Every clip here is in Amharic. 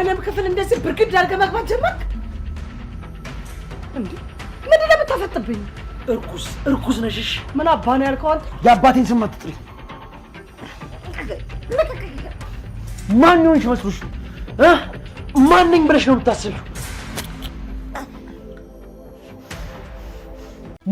የቀለም ክፍል እንደዚህ ብርግድ አድርገህ መግባት ጀመርክ እንዴ? ምንድን ነው የምታፈጥብኝ? እርኩስ ነሽ። ምን አባ ነው ያልከው አንተ? የአባቴን ስም አትጥሪ። ማን ሆንሽ መስሎሽ? ማን ነኝ ብለሽ ነው የምታስቢው?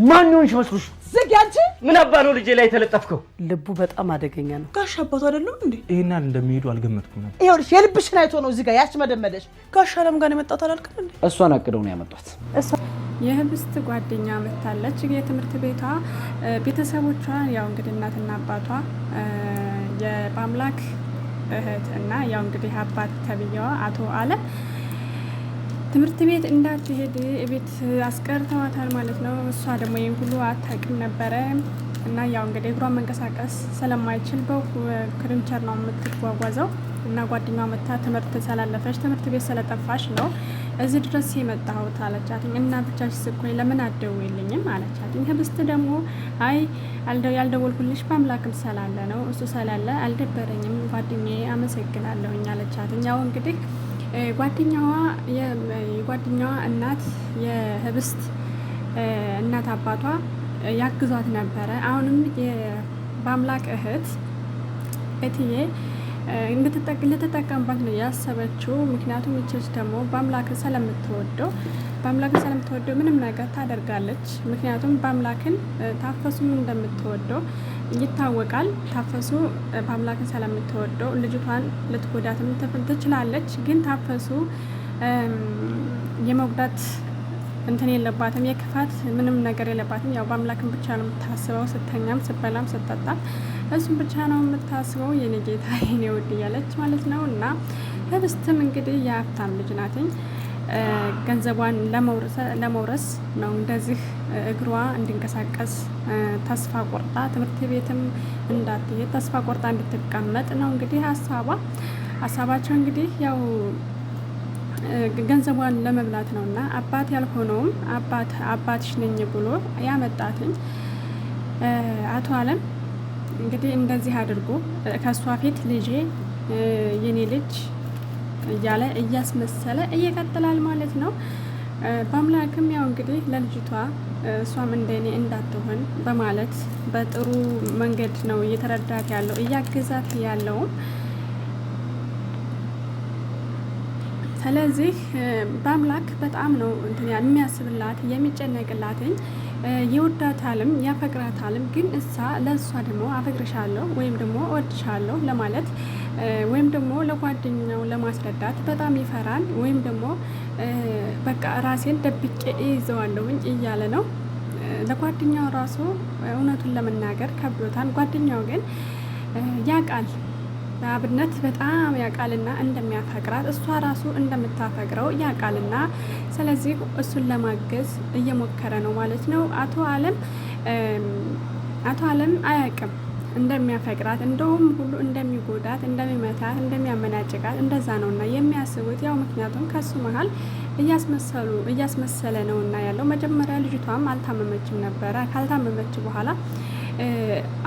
ማን ሆንሽ መስሎሽ? ዝግ አንቺ። ምን አባ ነው ልጄ ላይ ተለጠፍከው? ልቡ በጣም አደገኛ ነው። ጋሽ አባቱ አይደለም እንዴ? ይሄናል እንደሚሄዱ አልገመትኩም ነበር። ይኸውልሽ የልብሽን አይቶ ነው እዚህ ጋር ያስመደመደሽ። ጋሽ አለም ጋር የመጣሁት አላልክም እንዴ? እሷን አቅደው ነው ያመጣት። የህብስት ጓደኛ መታለች። የትምህርት ቤቷ ቤተሰቦቿ ያው እንግዲህ እናትና አባቷ የባምላክ እህት እና ያው እንግዲህ አባት ተብዬዋ አቶ አለም ትምህርት ቤት እንዳትሄድ ቤት አስቀርተዋታል ማለት ነው። እሷ ደግሞ ይሄን ሁሉ አታውቅም ነበረ እና ያው እንግዲህ እግሯን መንቀሳቀስ ስለማይችል በክሪንቸር ነው የምትጓጓዘው እና ጓደኛዋ መታ ትምህርት ስላለፈች ትምህርት ቤት ስለጠፋሽ ነው እዚህ ድረስ የመጣሁት አለቻትኝ። እና ብቻሽ ስኮኝ ለምን አትደውይልኝም አለቻትኝ። ህብስት ደግሞ አይ ያልደወልኩልሽ በአምላክም ስላለ ነው፣ እሱ ስላለ አልደበረኝም ጓደኛዬ አመሰግናለሁኝ አለቻትኝ። ያው እንግዲህ የጓደኛዋ እናት የህብስት እናት አባቷ ያግዟት ነበረ። አሁንም በአምላክ እትዬ ልትጠቀምባት ነው ያሰበችው። ምክንያቱም ይችልች ደግሞ በአምላክን ስለምትወደው ምንም ነገር ታደርጋለች። ምክንያቱም በአምላክን ታፈሱም እንደምትወደው ይታወቃል። ታፈሱ በአምላክን ስለምትወደው ልጅቷን ልትጎዳትም ትችላለች። ግን ታፈሱ የመጉዳት እንትን የለባትም፣ የክፋት ምንም ነገር የለባትም። ያው በአምላክን ብቻ ነው የምታስበው። ስተኛም ስትበላም ስትጠጣም እሱም ብቻ ነው የምታስበው። የኔ ጌታ የኔ ውድ እያለች ማለት ነው። እና ህብስትም እንግዲህ የሀብታም ልጅ ናትኝ። ገንዘቧን ለመውረስ ነው እንደዚህ እግሯ እንዲንቀሳቀስ ተስፋ ቆርጣ ትምህርት ቤትም እንዳትሄድ ተስፋ ቆርጣ እንድትቀመጥ ነው እንግዲህ ሀሳባቸው እንግዲህ ያው ገንዘቧን ለመብላት ነው። እና አባት ያልሆነውም አባትሽ ነኝ ብሎ ያመጣትኝ አቶ አለም እንግዲህ እንደዚህ አድርጎ ከሷ ፊት ልጄ የኔ ልጅ እያለ እያስመሰለ እየቀጥላል ማለት ነው። በአምላክም ያው እንግዲህ ለልጅቷ እሷም እንደኔ እንዳትሆን በማለት በጥሩ መንገድ ነው እየተረዳት ያለው እያገዛት ያለውም። ስለዚህ በአምላክ በጣም ነው እንትን የሚያስብላት የሚጨነቅላትኝ ይወዳታልም ያፈቅራታልም። ግን ለእሷ ደግሞ አፈቅርሻለሁ ወይም ደግሞ እወድሻለሁ ለማለት ወይም ደግሞ ለጓደኛው ለማስረዳት በጣም ይፈራል። ወይም ደግሞ በቃ ራሴን ደብቄ ይዘዋለሁኝ እያለ ነው። ለጓደኛው ራሱ እውነቱን ለመናገር ከብዶታል። ጓደኛው ግን ያውቃል፣ አብነት በጣም ያውቃልና እንደሚያፈቅራት እሷ ራሱ እንደምታፈቅረው ያውቃልና ስለዚህ እሱን ለማገዝ እየሞከረ ነው ማለት ነው። አቶ አለም አያውቅም እንደሚያፈቅራት፣ እንደውም ሁሉ እንደሚጎዳት፣ እንደሚመታት፣ እንደሚያመናጭቃት እንደዛ ነውና የሚያስቡት ያው ምክንያቱም ከሱ መሀል እያስመሰለ ነውና ያለው። መጀመሪያ ልጅቷም አልታመመችም ነበረ። ካልታመመች በኋላ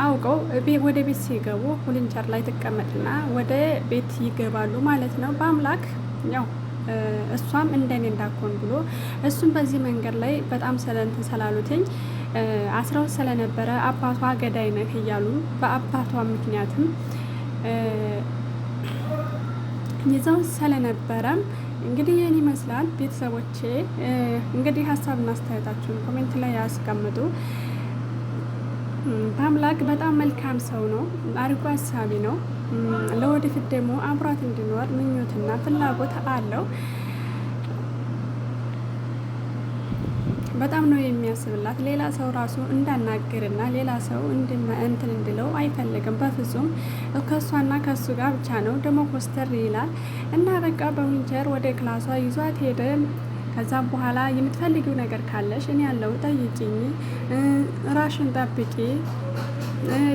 አውቀው ወደ ቤት ሲገቡ ሁልንቸር ላይ ትቀመጥና ወደ ቤት ይገባሉ ማለት ነው። በአምላክ ያው እሷም እንደኔ እንዳኮን ብሎ እሱም በዚህ መንገድ ላይ በጣም ስለንትን ስላሉትኝ አስራው ስለነበረ አባቷ ገዳይ ነህ እያሉ በአባቷ ምክንያትም ይዘው ስለነበረም እንግዲህ ይህን ይመስላል። ቤተሰቦቼ እንግዲህ ሀሳብና አስተያየታችሁን ኮሜንት ላይ ያስቀምጡ። በአምላክ በጣም መልካም ሰው ነው፣ አርቆ ሀሳቢ ነው። ለወደፊት ደግሞ አብሯት እንዲኖር ምኞትና ፍላጎት አለው። በጣም ነው የሚያስብላት። ሌላ ሰው ራሱ እንዳናገርና ሌላ ሰው እንትን እንድለው አይፈልግም በፍጹም። ከሷና ከሱ ጋር ብቻ ነው። ደግሞ ኮስተር ይላል እና በቃ በዊንቸር ወደ ክላሷ ይዟት ሄደ። ከዛም በኋላ የምትፈልጊው ነገር ካለሽ እኔ ያለው ጠይቂኝ፣ ራሽን ጠብቂ፣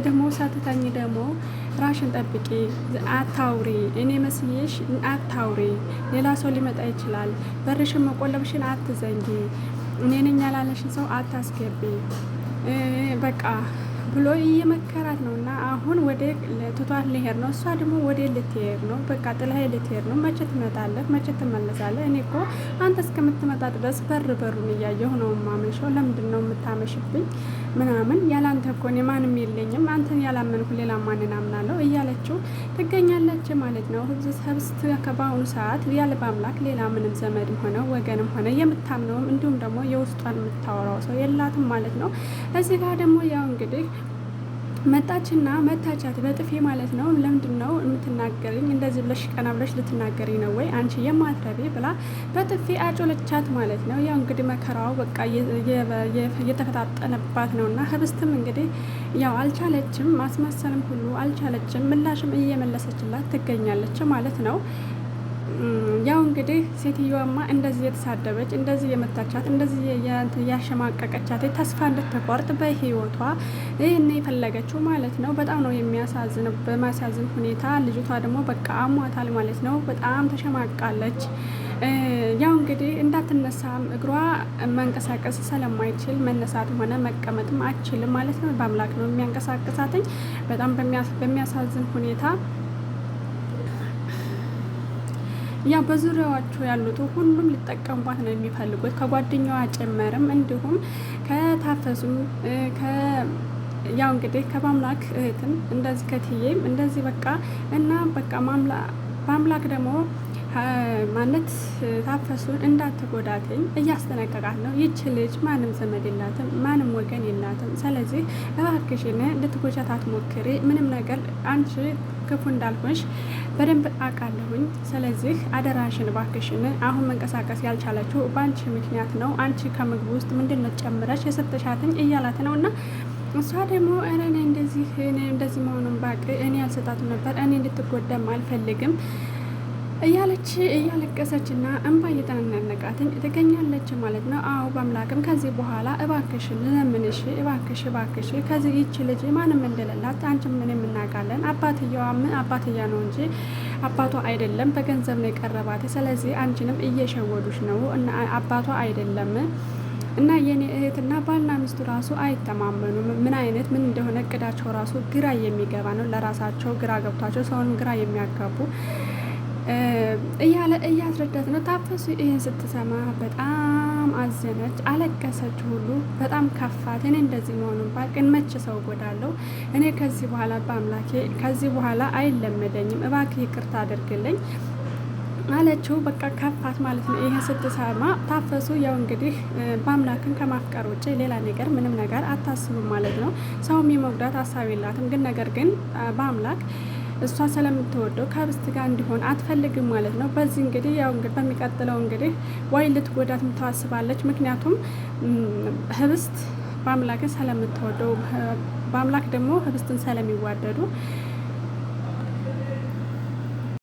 ደግሞ ሳትተኝ ደግሞ ራሽን ጠብቂ፣ አታውሪ፣ እኔ መስዬሽ አታውሪ፣ ሌላ ሰው ሊመጣ ይችላል፣ በርሽን መቆለብሽን አትዘንጊ፣ እኔ ነኝ ያላለሽን ሰው አታስገቢ፣ በቃ ብሎ እየመከራት ነው። እና አሁን ወደ ትቷት ሊሄድ ነው። እሷ ደግሞ ወደ ልትሄድ ነው። በቃ ጥላዬ ልትሄድ ነው። መቼ ትመጣለህ? መቼ ትመለሳለህ? እኔ እኮ አንተ እስከምትመጣ ድረስ በሩን እያየሁ ነው ማመሸው። ለምንድን ነው የምታመሽብኝ? ምናምን ያላንተ እኮ እኔ ማንም የለኝም። አንተን ያላመንኩ ሌላ ማንን አምናለሁ? እያለችው ትገኛለች ማለት ነው። ህብስት በአሁኑ ሰዓት ያለ በአምላክ ሌላ ምንም ዘመድም ሆነ ወገንም ሆነ የምታምነውም እንዲሁም ደግሞ የውስጧን የምታወራው ሰው የላትም ማለት ነው። እዚህ ጋር ደግሞ ያው እንግዲህ መጣችና መታቻት በጥፊ ማለት ነው። ለምንድን ነው የምትናገርኝ? እንደዚህ ብለሽ ቀና ብለሽ ልትናገሪ ነው ወይ አንቺ የማትረቢ ብላ በጥፊ አጮለቻት ማለት ነው። ያው እንግዲህ መከራው በቃ እየተፈጣጠነባት ነው። እና ህብስትም እንግዲህ ያው አልቻለችም፣ ማስመሰልም ሁሉ አልቻለችም። ምላሽም እየመለሰችላት ትገኛለች ማለት ነው። ያው እንግዲህ ሴትዮዋማ እንደዚህ የተሳደበች እንደዚህ የመታቻት እንደዚህ ያሸማቀቀቻት ተስፋ እንድትቆርጥ በህይወቷ ይህን የፈለገችው ማለት ነው። በጣም ነው የሚያሳዝነው። በማሳዝን ሁኔታ ልጅቷ ደግሞ በቃ አሟታል ማለት ነው። በጣም ተሸማቃለች። ያው እንግዲህ እንዳትነሳም እግሯ መንቀሳቀስ ስለማይችል መነሳትም ሆነ መቀመጥም አችልም ማለት ነው። በአምላክ ነው የሚያንቀሳቀሳትኝ። በጣም በሚያሳዝን ሁኔታ ያ በዙሪያዋቸው ያሉት ሁሉም ሊጠቀሙባት ነው የሚፈልጉት፣ ከጓደኛዋ ጭምርም እንዲሁም ከታፈሱም ያው እንግዲህ ከማምላክ እህትም እንደዚህ ከትዬም እንደዚህ በቃ እና በቃ ማምላክ ደግሞ ማለት ታፈሱን እንዳትጎዳትኝ እያስጠነቀቃት ነው። ይች ልጅ ማንም ዘመድ የላትም፣ ማንም ወገን የላትም። ስለዚህ እባክሽን ልትጎጃት አትሞክሪ። ምንም ነገር አንቺ ክፉ እንዳልሆንሽ በደንብ አውቃለሁኝ። ስለዚህ አደራሽን እባክሽን፣ አሁን መንቀሳቀስ ያልቻለችው በአንቺ ምክንያት ነው። አንቺ ከምግብ ውስጥ ምንድን ነው ጨምረሽ የሰጠሻትኝ እያላት ነው። እና እሷ ደግሞ እኔ እንደዚህ መሆኑን ባቅ እኔ አልሰጣትም ነበር፣ እኔ እንድትጎዳም አልፈልግም እያለች እያለቀሰች እና እንባ እየተናነቃትኝ ትገኛለች ማለት ነው። አዎ በአምላክም ከዚህ በኋላ እባክሽን ለምንሽ እባክሽ ከዚህ ይች ልጅ ማንም እንደሌላት አንቺም ምን የምናውቃለን። አባትየዋም አባትያ ነው እንጂ አባቷ አይደለም፣ በገንዘብ ነው የቀረባት። ስለዚህ አንቺንም እየሸወዱሽ ነው እና አባቷ አይደለም። እና የኔ እህትና ባልና ሚስቱ ራሱ አይተማመኑም። ምን እንደሆነ እቅዳቸው ራሱ ግራ የሚገባ ነው። ለራሳቸው ግራ ገብቷቸው ሰውን ግራ የሚያጋቡ እያለ እያስረዳት ነው። ታፈሱ ይህን ስትሰማ በጣም አዘነች፣ አለቀሰች፣ ሁሉ በጣም ከፋት። እኔ እንደዚህ መሆኑን ባቅን መች ሰው ጎዳለሁ። እኔ ከዚህ በኋላ በአምላኬ ከዚህ በኋላ አይለመደኝም፣ እባክህ ይቅርታ አድርግልኝ አለችው። በቃ ከፋት ማለት ነው። ይህን ስትሰማ ታፈሱ ያው እንግዲህ በአምላክን ከማፍቀር ውጭ ሌላ ነገር ምንም ነገር አታስብም ማለት ነው። ሰውም የመጉዳት ሀሳብ የላትም። ግን ነገር ግን በአምላክ እሷ ስለምትወደው ከህብስት ጋር እንዲሆን አትፈልግም ማለት ነው። በዚህ እንግዲህ ያው እንግዲህ በሚቀጥለው እንግዲህ ወይ ልትጎዳት ታስባለች። ምክንያቱም ህብስት በአምላክን ስለምትወደው በአምላክ ደግሞ ህብስትን ስለሚዋደዱ